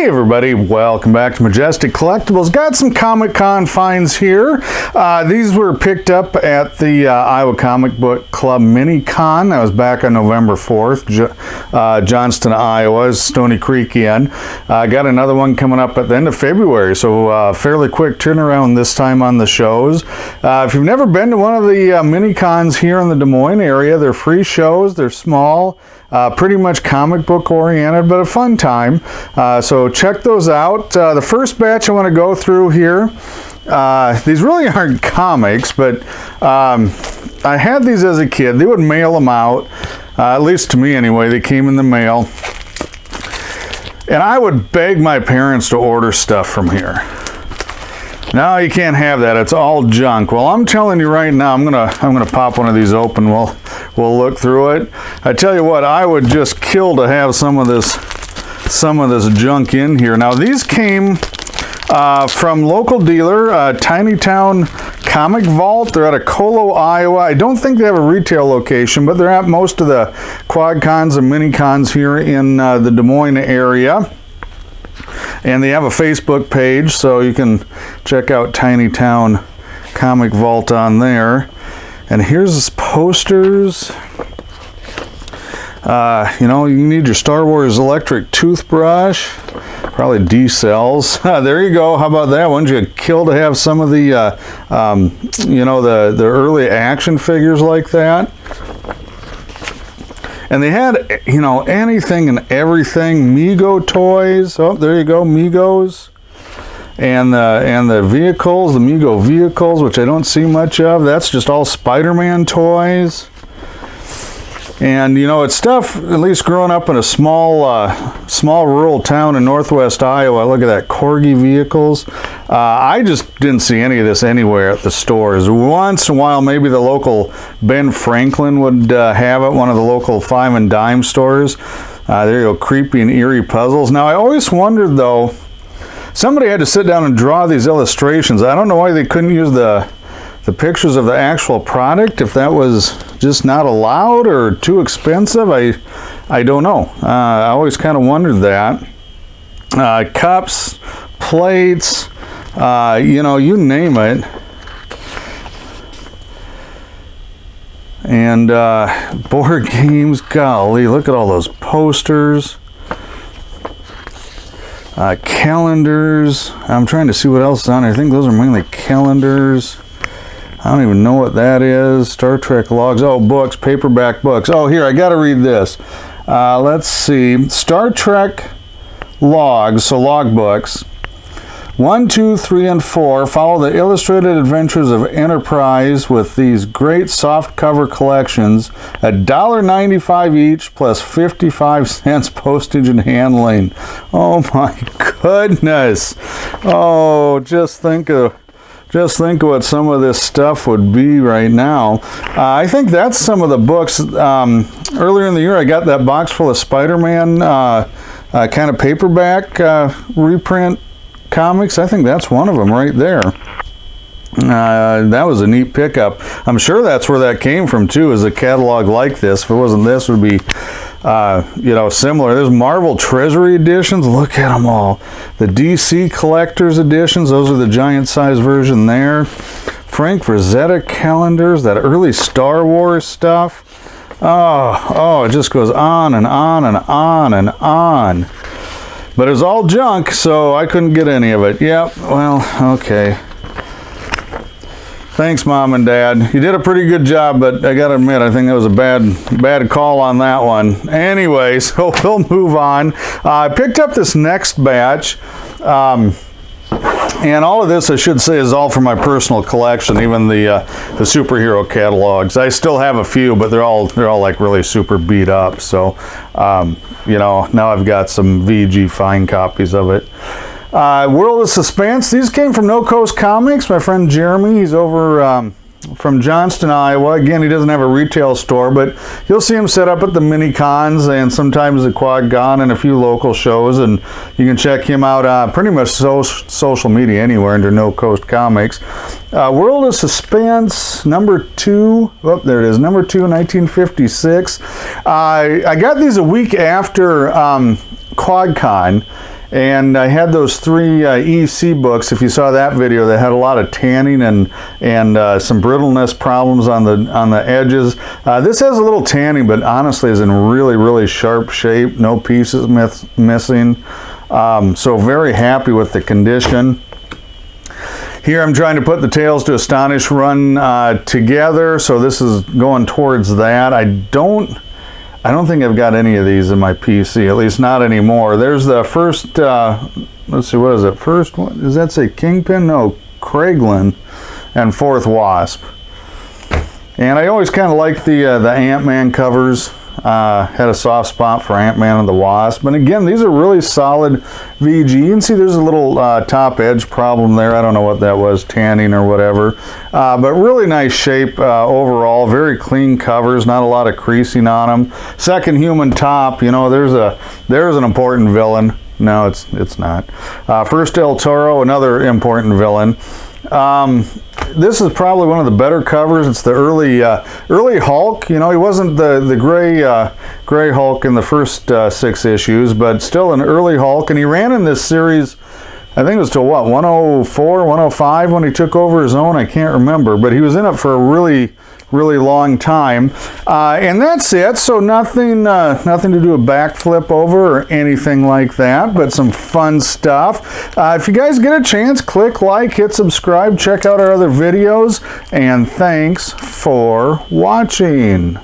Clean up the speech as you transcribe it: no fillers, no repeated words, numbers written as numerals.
Hey everybody, welcome back to Majestic Collectibles. Got some Comic-Con finds here. These were picked up at the Iowa Comic Book Club Mini Con. That was back on November 4th, Johnston, Iowa, Stoney Creek Inn. Got another one coming up at the end of February, so fairly quick turnaround this time on the shows. If you've never been to one of the mini cons here in the Des Moines area, they're free shows, they're small. Pretty much comic book oriented, but a fun time. So check those out. The first batch I want to go through here, these really aren't comics, but I had these as a kid. They would mail them out, at least to me anyway. They came in the mail. And I would beg my parents to order stuff from here. No, you can't have that. It's all junk. Well, I'm telling you right now, I'm gonna pop one of these open. We'll look through it. I tell you what, I would just kill to have some of this junk in here. Now, these came from local dealer, Tiny Town Comic Vault. They're out of Colo, Iowa. I don't think they have a retail location, but they're at most of the quad cons and mini cons here in the Des Moines area. And they have a Facebook page, so you can check out Tiny Town Comic Vault on there. And here's posters. You need your Star Wars electric toothbrush. Probably D-cells. There you go. How about that? Wouldn't you kill to have some of the, the early action figures like that? And they had, anything and everything. Mego toys. Oh, there you go, Megos. And the vehicles, the Mego vehicles, which I don't see much of. That's just all Spider-Man toys. And, it's stuff, at least growing up in a small rural town in northwest Iowa. Look at that, Corgi vehicles. I just didn't see any of this anywhere at the stores. Once in a while, maybe the local Ben Franklin would have it, one of the local 5 and dime stores. There you go, creepy and eerie puzzles. Now, I always wondered, though, somebody had to sit down and draw these illustrations. I don't know why they couldn't use the pictures of the actual product, if that was just not allowed or too expensive. I don't know. I always kind of wondered that. Cups, plates, you name it. And board games, golly, look at all those posters. Calendars. I'm trying to see what else is on there. I think those are mainly calendars. I don't even know what that is. Star Trek logs. Oh, books, paperback books. Oh, here, I got to read this. Let's see. Star Trek logs, so log books. 1, 2, 3, and 4 follow the illustrated adventures of Enterprise with these great soft cover collections. $1.95 each plus 55 cents postage and handling. Oh my goodness. Oh, just think of what some of this stuff would be right now. I think that's some of the books. Earlier in the year, I got that box full of Spider-Man kind of paperback reprint comics. I think that's one of them right there. That was a neat pickup. I'm sure that's where that came from too, is a catalog like this. If it wasn't this, it would be similar. There's Marvel Treasury editions. Look at them all. The DC Collector's editions. Those are the giant size version there. Frank Rosetta calendars. That early Star Wars stuff. Oh, it just goes on and on and on and on. But it was all junk, so I couldn't get any of it. Yep, well, okay. Thanks, Mom and Dad. You did a pretty good job, but I gotta admit, I think that was a bad call on that one. Anyway, so we'll move on. I picked up this next batch, and all of this, I should say, is all from my personal collection, even the superhero catalogs. I still have a few, but they're all like really super beat up. So, now I've got some VG fine copies of it. World of Suspense. These came from No Coast Comics. My friend Jeremy, he's over from Johnston, Iowa. Again, he doesn't have a retail store, but you'll see him set up at the mini cons and sometimes the Quad Con and a few local shows. And you can check him out pretty much social media anywhere under No Coast Comics. World of Suspense, number 2. Oh, there it is, number 2, 1956. I got these a week after Quad Con. And I had those 3 EC books. If you saw that video, they had a lot of tanning and some brittleness problems on the edges. This has a little tanning, but honestly is in really sharp shape. No pieces missing. So very happy with the condition. Here I'm trying to put the Tales to Astonish run together, so this is going towards that. I don't think I've got any of these in my PC, at least not anymore. There's the first, let's see, what is it? First one, does that say Kingpin? No, Craiglin, and Fourth Wasp. And I always kind of liked the Ant-Man covers. Had a soft spot for Ant-Man and the Wasp. And again, these are really solid VG. You can see there's a little top edge problem there. I don't know what that was, tanning or whatever. But really nice shape overall. Very clean covers, not a lot of creasing on them. Second Human top, you know, there's an important villain. No, it's not. First El Toro, another important villain. This is probably one of the better covers. It's the early Hulk. You know, he wasn't the gray Hulk in the first 6 issues, but still an early Hulk. And he ran in this series, I think it was till what, 104, 105 when he took over his own. I can't remember, but he was in it for a really long time. And that's it. So nothing to do a backflip over or anything like that, but some fun stuff. If you guys get a chance, click like, hit subscribe, check out our other videos, and thanks for watching.